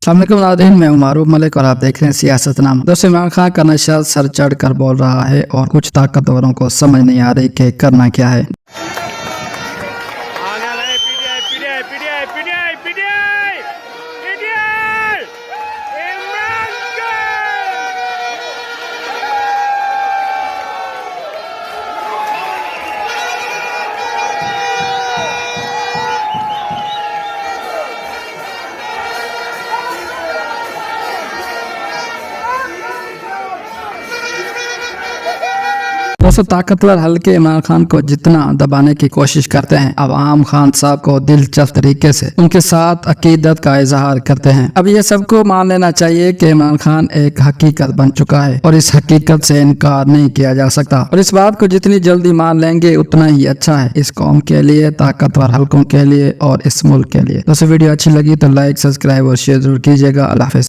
अस्सलामुअलैकुम नाज़रीन, मैं मारूफ मलिक और आप देख रहे हैं सियासतनामा। दोस्तों, इमरान खान का नशा सर चढ़ कर बोल रहा है और कुछ ताकतवरों को समझ नहीं आ रही कि करना क्या है। दोस्तों, ताकतवर हल्के इमरान खान को जितना दबाने की कोशिश करते हैं, अब आम खान साहब को दिलचस्प तरीके से उनके साथ अकीदत का इजहार करते हैं। अब ये सबको मान लेना चाहिए कि इमरान खान एक हकीकत बन चुका है और इस हकीकत से इनकार नहीं किया जा सकता, और इस बात को जितनी जल्दी मान लेंगे उतना ही अच्छा है इस कौम के लिए, ताकतवर हल्कों के लिए और इस मुल्क के लिए। दोस्तों, वीडियो अच्छी लगी तो लाइक, सब्सक्राइब और शेयर जरूर कीजिएगा। अल्लाह हाफिज़।